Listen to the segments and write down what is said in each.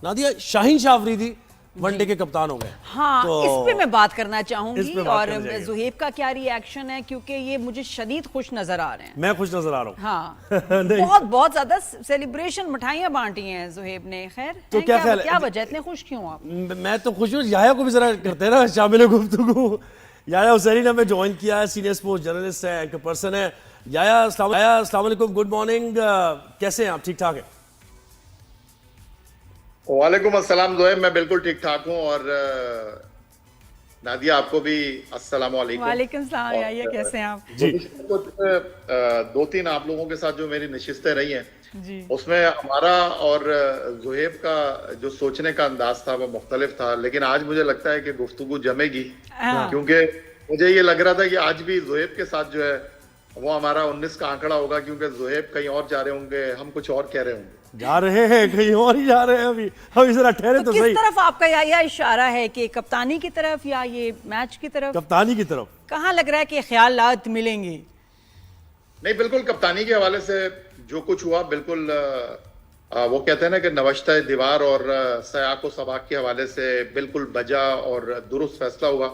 Nadia, Shaheen Shah Afridi one day के कप्तान हो गए। हाँ, तो इस पे मैं बात करना इस चाहूंगी पे बात और करनी चाहिए। जुहेब का क्या रिएक्शन है, क्योंकि ये मुझे शदीद खुश नजर आ रहे हैं। मैं खुश नजर आ रहा हूँ। हाँ नहीं। बहुत बहुत ज्यादा सेलिब्रेशन, मिठाइयां बांटी हैं जुहेब ने। खैर तो हैं, क्या ख्याल है? क्या वजह, इतने खुश क्यों आप? मैं तो खुश हूँ, याया को भी जरा करते हैं ना शामिल गुफ्तगू। याया हुसैनी ने हमें ज्वाइन किया है, सीनियर स्पोर्ट्स जर्नलिस्ट है, एंकर पर्सन है। याया अस्सलाम वालेकुम, गुड मॉर्निंग, कैसे हैं आप? ठीक ठाक हैं? वालेकुम अस्सलाम जोएब, मैं बिल्कुल ठीक ठाक हूँ। और नादिया, आपको भी अस्सलाम वालेकुम। वालेकुम सलाम याया, कैसे हैं आप? जी। कुछ 2-3 आप लोगों के साथ जो मेरी नशिस्तें रही हैं जी उसमें हमारा और जोहेब का जो सोचने का अंदाज था वो मुख्तलिफ था, लेकिन आज मुझे लगता है कि गुफ्तगू जमेगी, हाँ। क्योंकि मुझे ये लग रहा था कि आज भी जोहेब के साथ जो है वो हमारा 19 का आंकड़ा होगा, क्योंकि जोहेब कहीं और जा रहे होंगे, हम कुछ और कह रहे होंगे। जा रहे हैं कहीं और ही जा रहे हैं अभी जरा ठहरे तो किस सही। तरफ आपका याया इशारा है, कि कप्तानी की तरफ या ये मैच की तरफ? कप्तानी की तरफ। कहाँ लग रहा है कि ख्यालात मिलेंगे? नहीं, बिल्कुल कप्तानी के हवाले से जो कुछ हुआ, बिल्कुल वो कहते हैं ना कि नवश्ता दीवार और सयाक व सबाक के हवाले से बिल्कुल बजा और दुरुस्त फैसला हुआ।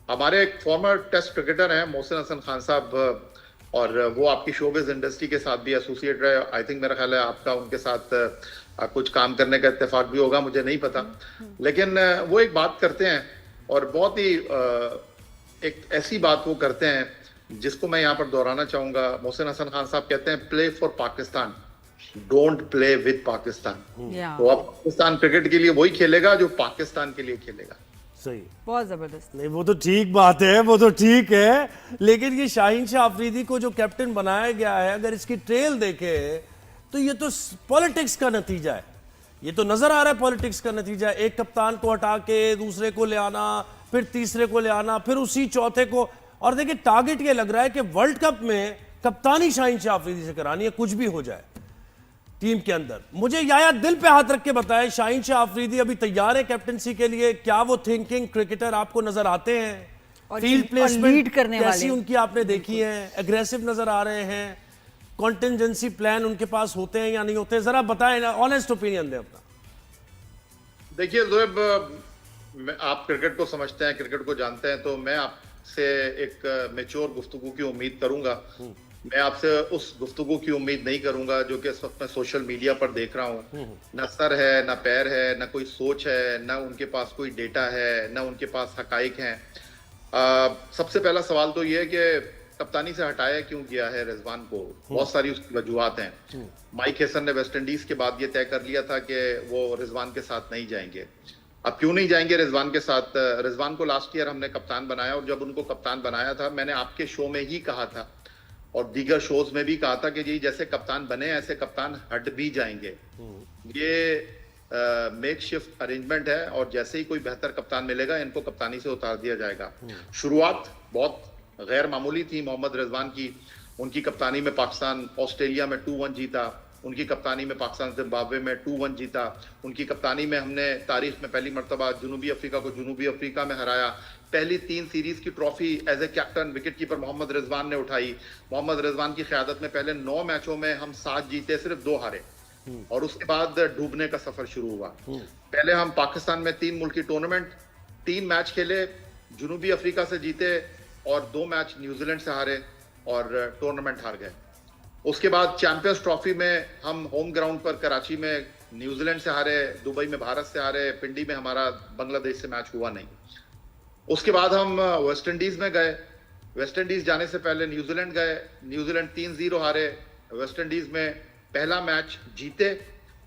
हमारे एक फॉर्मर टेस्ट क्रिकेटर हैं मोहसिन हसन खान साहब, और वो आपकी शोबिज इंडस्ट्री के साथ भी एसोसिएट रहे। आई थिंक मेरा ख्याल है आपका उनके साथ कुछ काम करने का इत्तेफाक भी होगा, मुझे नहीं पता। लेकिन वो एक बात करते हैं और बहुत ही एक ऐसी बात वो करते हैं जिसको मैं यहाँ पर दोहराना चाहूंगा। मोहसिन हसन खान साहब कहते हैं, play for Pakistan, don't play with Pakistan. या तो अब पाकिस्तान क्रिकेट के लिए वही खेलेगा जो पाकिस्तान के लिए खेलेगा। सही। बहुत जबरदस्त। नहीं, वो तो ठीक बात है, वो तो ठीक है, लेकिन ये शाहीन शाह अफरीदी को जो कैप्टन बनाया गया है, अगर इसकी ट्रेल देखे तो ये तो पॉलिटिक्स का नतीजा है। ये तो नजर आ रहा है पॉलिटिक्स का नतीजा है। एक कप्तान को हटा के दूसरे को ले आना, फिर तीसरे को ले आना, फिर उसी चौथे को। और देखिए, टारगेट ये लग रहा है कि वर्ल्ड कप में कप्तानी शाहीन शाह अफरीदी से करानी है, कुछ भी हो जाए टीम के अंदर। मुझे याया दिल पे हाथ रख के बताएं, शाहीन शाह अफरीदी अभी तैयार है कैप्टनसी के लिए? क्या वो थिंकिंग क्रिकेटर आपको नजर आते हैं? और फील्ड प्लेसमेंट लीड करने कैसी वाले उनकी आपने देखी है? एग्रेसिव नजर आ रहे हैं? कॉन्टिजेंसी प्लान उनके पास होते हैं या नहीं होते? जरा बताएं ना, ऑनेस्ट ओपिनियन दें अपना। देखिए जोएब, आप क्रिकेट को समझते हैं, क्रिकेट को जानते हैं, तो मैं आपसे एक मैच्योर गुफ्तगू की उम्मीद करूंगा। मैं आपसे उस गुफ्तगू की उम्मीद नहीं करूंगा जो कि इस वक्त मैं सोशल मीडिया पर देख रहा हूँ। ना सर है, ना पैर है, ना कोई सोच है, ना उनके पास कोई डेटा है, ना उनके पास हकाइक हैं। सबसे पहला सवाल तो ये है कि कप्तानी से हटाया क्यों गया है रिजवान को? बहुत सारी उसकी वजूहत हैं। माइक हेसन ने वेस्ट इंडीज के बाद ये तय कर लिया था कि वो रिजवान के साथ नहीं जाएंगे। अब क्यों नहीं जाएंगे रिजवान के साथ? रिजवान को लास्ट ईयर हमने कप्तान बनाया, और जब उनको कप्तान बनाया था, मैंने आपके शो में ही कहा था और दीगर शोज में भी कहा था कि जी जैसे कप्तान बने ऐसे कप्तान हट भी जाएंगे। ये मेक शिफ्ट अरेंजमेंट है, और जैसे ही कोई बेहतर कप्तान मिलेगा इनको कप्तानी से उतार दिया जाएगा। शुरुआत बहुत गैर मामूली थी मोहम्मद रिजवान की। उनकी कप्तानी में पाकिस्तान ऑस्ट्रेलिया में 2-1 जीता, उनकी कप्तानी में पाकिस्तान जिम्बाब्वे में 2-1 जीता, उनकी कप्तानी में हमने तारीख में पहली मरतबा जनूबी अफ्रीका को जनूबी अफ्रीका में हराया। पहली 3 सीरीज की trophy as a captain wicket keeper Mohammad Rizwan ने उठाई। मोहम्मद रिजवान की क़यादत में पहले 9 मैचों में हम 7 जीते, सिर्फ 2 हारे, और उसके बाद डूबने का सफर शुरू हुआ। पहले हम पाकिस्तान में 3 मुल्की टूर्नामेंट 3 मैच खेले, जनूबी अफ्रीका से जीते और 2 मैच न्यूजीलैंड से हारे और टूर्नामेंट हार गए। उसके बाद चैंपियंस ट्रॉफी में हम होम ग्राउंड पर कराची में न्यूजीलैंड से हारे, दुबई में भारत से हारे, पिंडी में हमारा बांग्लादेश से मैच हुआ नहीं। उसके बाद हम वेस्ट इंडीज में गए, वेस्ट इंडीज जाने से पहले न्यूजीलैंड गए, न्यूजीलैंड 3-0 हारे। वेस्ट इंडीज में पहला मैच जीते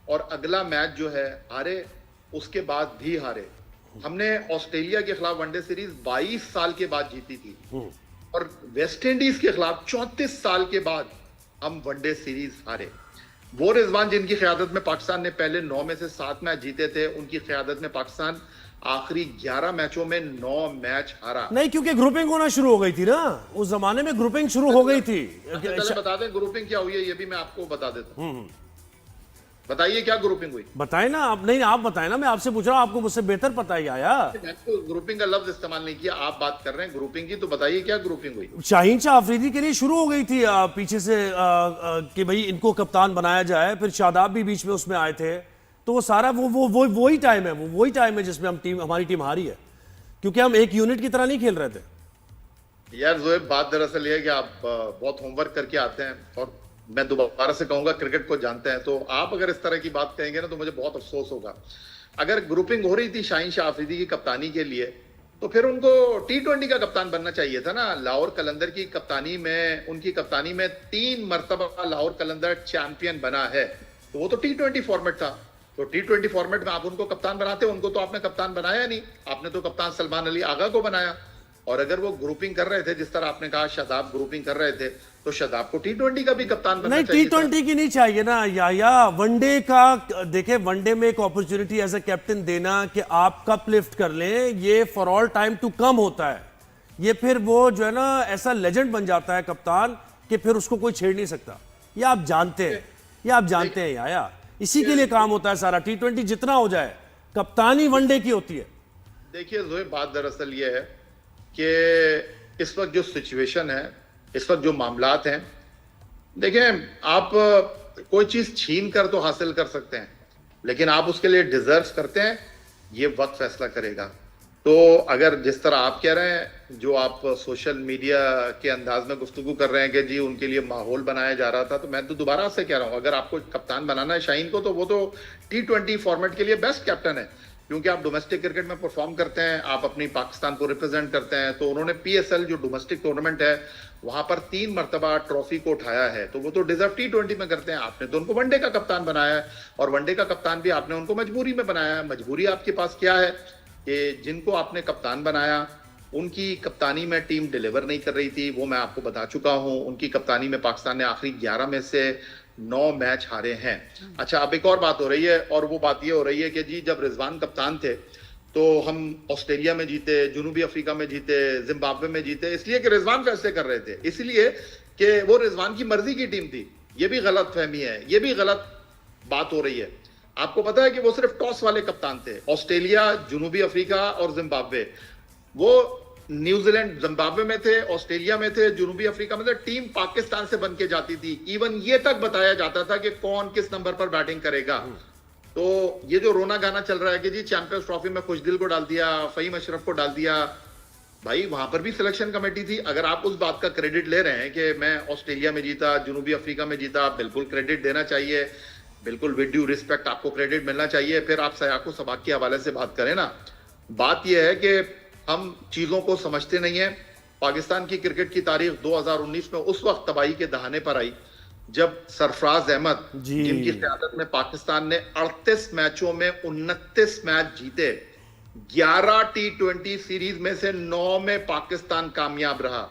और अगला मैच जो है हारे, उसके बाद भी हारे। हमने ऑस्ट्रेलिया के खिलाफ वनडे सीरीज 22 साल के बाद जीती थी, और वेस्ट इंडीज के खिलाफ 34 साल के बाद हम वनडे सीरीज हारे। वो रिजवान जिनकी क़यादत में पाकिस्तान ने पहले 9 में से 7 मैच जीते थे, उनकी क़यादत में पाकिस्तान आखिरी 11 मैचों में 9 मैच हारा। नहीं, क्योंकि ग्रुपिंग होना शुरू हो गई थी ना, उस जमाने में ग्रुपिंग शुरू हो गई थी। पहले बता दें ग्रुपिंग क्या हुई है, ये भी मैं आपको बता देता हूँ। बताइए क्या ग्रुपिंग हुई? बताएं ना आप। नहीं, आप बताएं ना, मैं आपसे पूछ रहा हूं, आपको मुझसे बेहतर पता ही आया। मैंने तो ग्रुपिंग का लफ्ज इस्तेमाल नहीं किया, आप बात कर रहे हैं ग्रुपिंग की, तो बताइए क्या ग्रुपिंग हुई? शाहीन शाह अफरीदी के लिए शुरू हो गई थी पीछे से कि भाई इनको कप्तान बनाया जाए। फिर शादाब भी बीच में उसमें आए थे, तो वो सारा वही टाइम है, वो वही टाइम है जिसमें हमारी टीम हारी है, क्योंकि हम एक यूनिट की तरह नहीं खेल रहे थे। यार जोएब, बात दरअसल ये है कि आप बहुत होमवर्क करके आते हैं, और मैं दोबारा से कहूंगा क्रिकेट को जानते हैं, तो आप अगर इस तरह की बात कहेंगे ना तो मुझे बहुत अफसोस होगा। अगर ग्रुपिंग हो रही थी शाहीन शाह अफरीदी की कप्तानी के लिए, तो फिर उनको T20 का कप्तान बनना चाहिए था ना। लाहौर कलंदर की कप्तानी में, उनकी कप्तानी में 3 मरतबा लाहौर कलंदर चैंपियन बना है, तो वो तो T20 फॉर्मेट था। तो T20 फॉर्मेट में आप उनको कप्तान बनाते, उनको तो आपने कप्तान बनाया नहीं, आपने तो कप्तान सलमान अली आगा को बनाया। और अगर वो ग्रुपिंग कर रहे थे, जिस तरह आपने कहा शादाब ग्रुपिंग कर रहे थे, तो शादाब को T20 का भी कप्तान बनना नहीं, चाहिए था। T20 की नहीं चाहिए ना या वनडे का। देखे, वनडे में एक अपॉर्चुनिटी एज ए कैप्टन देना कि आप कप लिफ्ट कर लें, ये for all time to come होता है। ये फिर वो जो है ना ऐसा लेजेंड बन जाता है कप्तान कि फिर उसको कोई छेड़ नहीं सकता। ये आप जानते हैं, ये आप जानते हैं याया, इसी के लिए काम होता है सारा। T20 जितना हो जाए, कप्तानी वनडे की होती है। देखिए जोएब, बात दरअसल ये है कि इस वक्त जो सिचुएशन है, इस वक्त जो मामलात हैं, देखें, आप कोई चीज छीन कर तो हासिल कर सकते हैं, लेकिन आप उसके लिए डिजर्व करते हैं, ये वक्त फैसला करेगा। तो अगर जिस तरह आप कह रहे हैं, जो आप सोशल मीडिया के अंदाज में गुफ्तगू कर रहे हैं कि जी उनके लिए माहौल बनाया जा रहा था, तो मैं तो दोबारा से कह रहा हूं, अगर आपको कप्तान बनाना है शाहीन को, तो वो तो T20 फॉर्मेट के लिए बेस्ट कैप्टन है, क्योंकि आप डोमेस्टिक क्रिकेट में परफॉर्म करते हैं, आप अपनी पाकिस्तान को रिप्रेजेंट करते हैं। तो उन्होंने PSL जो डोमेस्टिक टूर्नामेंट है, वहां पर 3 मरतबा ट्रॉफी को उठाया है, तो वो तो डिजर्व T20 में करते हैं। आपने तो उनको वनडे का कप्तान बनाया है, और वनडे का कप्तान भी आपने उनको मजबूरी में बनाया है। मजबूरी आपके पास क्या है कि जिनको आपने कप्तान बनाया, उनकी कप्तानी में टीम डिलीवर नहीं कर रही थी, वो मैं आपको बता चुका हूं। उनकी कप्तानी में पाकिस्तान ने आखिरी 11 में से 9 मैच हारे हैं। अच्छा, अब एक और बात हो रही है, और वो बात ये हो रही है कि जी जब रिजवान कप्तान थे तो हम ऑस्ट्रेलिया में जीते, जनूबी अफ्रीका में जीते, जिम्बाब्वे में जीते, इसलिए कि रिजवान फैसले कर रहे थे, इसलिए कि वो रिजवान की मर्जी की टीम थी। ये भी गलत फहमी है, ये भी गलत बात हो रही है। आपको पता है कि वो सिर्फ टॉस वाले कप्तान थे, ऑस्ट्रेलिया, जनूबी अफ्रीका और जिम्बाब्वे। वो न्यूजीलैंड, जिम्बाब्वे में थे, ऑस्ट्रेलिया में थे, जनूबी अफ्रीका में थे, टीम पाकिस्तान से बन के जाती थी। इवन ये तक बताया जाता था कि कौन किस नंबर पर बैटिंग करेगा। तो ये जो रोना गाना चल रहा है कि जी चैंपियंस ट्रॉफी में खुशदिल को डाल दिया, फहीम अशरफ को डाल दिया, भाई वहां पर भी सिलेक्शन कमेटी थी। अगर आप उस बात का क्रेडिट ले रहे हैं कि मैं ऑस्ट्रेलिया में जीता, जनूबी अफ्रीका में जीता, बिल्कुल क्रेडिट देना चाहिए, बिल्कुल विद ड्यू रिस्पेक्ट आपको क्रेडिट मिलना चाहिए। फिर आप सयाको सबाक के हवाले से बात करें ना। बात यह है कि हम चीजों को समझते नहीं है। पाकिस्तान की क्रिकेट की तारीख 2019 में उस वक्त तबाही के दहाने पर आई जब सरफराज अहमद, जिनकी क़यादत में पाकिस्तान ने 38 मैचों में 29 मैच जीते, 11 T20 सीरीज में से 9 में पाकिस्तान कामयाब रहा।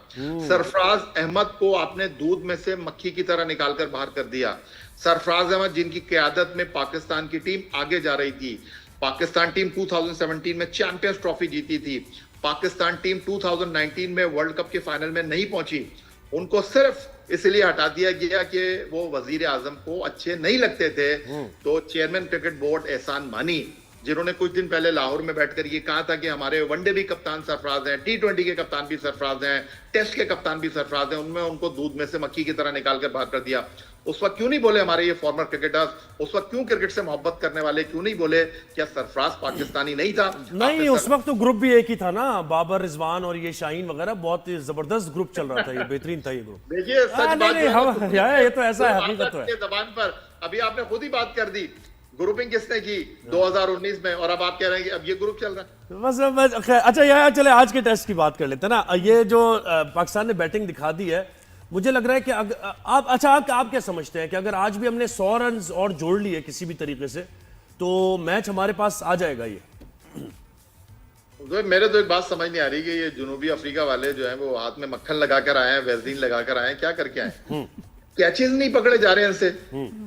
सरफराज अहमद को आपने दूध में से मक्खी की तरह निकालकर बाहर कर दिया। सरफराज अहमद, जिनकी क़यादत में पाकिस्तान की टीम आगे जा रही थी, पाकिस्तान टीम 2017 में चैंपियंस ट्रॉफी जीती थी, पाकिस्तान टीम 2019 में वर्ल्ड कप के फाइनल में नहीं पहुंची, उनको सिर्फ इसलिए हटा दिया गया कि वो वजीर आजम को अच्छे नहीं लगते थे। तो चेयरमैन क्रिकेट बोर्ड एहसान मानी, जिन्होंने कुछ दिन पहले लाहौर में बैठकर ये कहा था कि हमारे वनडे भी कप्तान सरफराज हैं, T20 के कप्तान भी सरफराज हैं, टेस्ट के कप्तान भी सरफराज हैं, उनमें उनको दूध में से मक्खी की तरह निकालकर बाहर कर दिया। उस वक्त क्यों नहीं बोले हमारे ये फॉर्मर क्रिकेटर्स, उस वक्त क्यों क्रिकेट से मोहब्बत करने वाले क्यों नहीं बोले क्या सरफराज पाकिस्तानी नहीं था? नहीं, उस वक्त तो ग्रुप भी एक ही था ना, बाबर, रिजवान और ये शाहीन वगैरह, बहुत जबरदस्त ग्रुप चल रहा था, ये बेहतरीन था ये ग्रुप। देखिए सच बात ये तो ऐसा है, हकीकत तो है। जबान पर अभी आपने खुद ही बात कर दी, ग्रुपिंग किसने की 2019 में, और अब आप कह रहे हैं कि अब ये ग्रुप चल रहा है। बस अच्छा यार, चले आज के टेस्ट की बात कर लेते हैं ना। ये जो पाकिस्तान ने बैटिंग दिखा दी है, मुझे लग रहा है कि आप क्या समझते हैं कि अगर आज भी हमने 100 रन और जोड़ लिए किसी भी तरीके से, तो मैच हमारे पास आ जाएगा? ये तो मेरे तो एक बात समझ नहीं आ रही कि ये जनूबी अफ्रीका वाले जो हैं वो हाथ में मक्खन लगाकर आए हैं, वैसलीन लगाकर आए हैं, क्या करके आए? कैचेज नहीं पकड़े जा रहे हैं इनसे।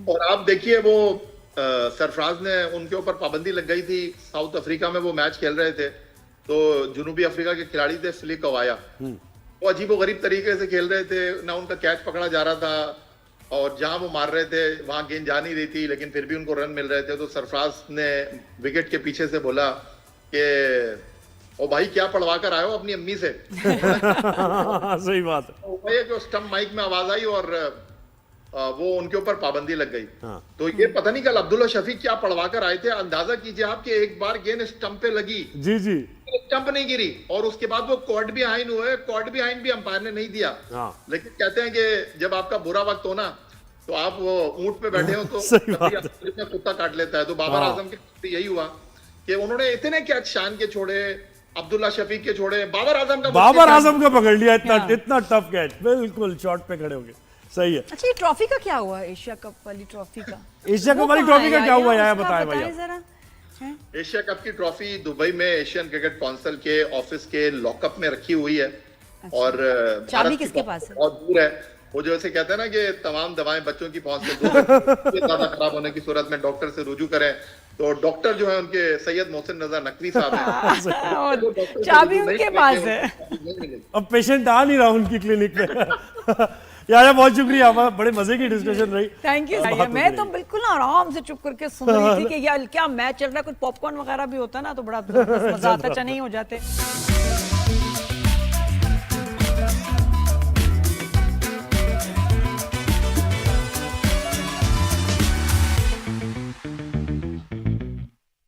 और आप देखिए वो सरफराज ने, उनके ऊपर पाबंदी लग गई थी, साउथ अफ्रीका में वो मैच खेल रहे थे, तो जनूबी अफ्रीका के खिलाड़ी थे फिलिप कवाया, वो अजीबो गरीब तरीके से खेल रहे थे ना, उनका कैच पकड़ा जा रहा था, और जहां वो मार रहे थे वहां गेंद जा नहीं रही थी, लेकिन फिर भी उनको रन मिल रहे थे। तो सरफराज ने विकेट के पीछे से बोला कि ओ भाई क्या पढ़वा कर आए हो अपनी अम्मी से। सही बात है। तो जो स्टंप माइक में आवाज आई और वो उनके ऊपर पाबंदी लग गई। हाँ। तो ये पता नहीं कल अब्दुल्ला शफीक क्या पढ़वा कर आए थे, अंदाजा कीजिए आप कि एक बार गेंद स्टंप पे लगी, जी जी, स्टंप नहीं गिरी, और उसके बाद वो कॉर्ड बिहाइंड हुए, कॉर्ड बिहाइंड भी अंपायर ने नहीं दिया। हाँ। लेकिन कहते हैं कि जब आपका बुरा वक्त हो ना, तो आप वो ऊंट पे बैठे हो तो सही बात कभी आपको कुत्ता काट लेता है। तो बाबर हाँ। आजम के साथ यही हुआ कि उन्होंने इतने कैच शान के छोड़े, अब्दुल्ला शफीक के छोड़े, बाबर आजम का पकड़ लिया, इतना टफ कैच, बिल्कुल शॉट पे खड़े हो गए। सही है। अच्छा, ये ट्रॉफी का क्या हुआ, एशिया कप वाली ट्रॉफी का? एशिया कप वो वाली कहाँ ट्रॉफी का है क्या हुआ, यार? यार उसका बताएं बताएं भैया जरा। हैं? एशिया कप की ट्रॉफी दुबई में एशियन क्रिकेट काउंसिल के ऑफिस के लॉकअप में रखी हुई है। और चाबी भारत की किसके पास है? बहुत दूर है। वो जो ऐसे कहते हैं ना कि तमाम दवाएं बच्चों की पहुंच से दूर है। ये ज्यादा खराब होने की सूरत में डॉक्टर से रुजू करें, तो डॉक्टर जो है उनके सैयद मोहसिन रजा नकवी साहब हैं। और चाबी उनके पास है। अब पेशेंट आ नहीं रहा उनकी क्लिनिक पे। यार बहुत शुक्रिया, बड़े मजे की डिस्कशन रही। Thank you. मैं तो बिल्कुल आराम से चुप करके सुन रही थी कि यार क्या मैच चल रहा है, कुछ पॉपकॉर्न वगैरह भी होता ना तो बड़ा मजा आता, चने ही हो जाते।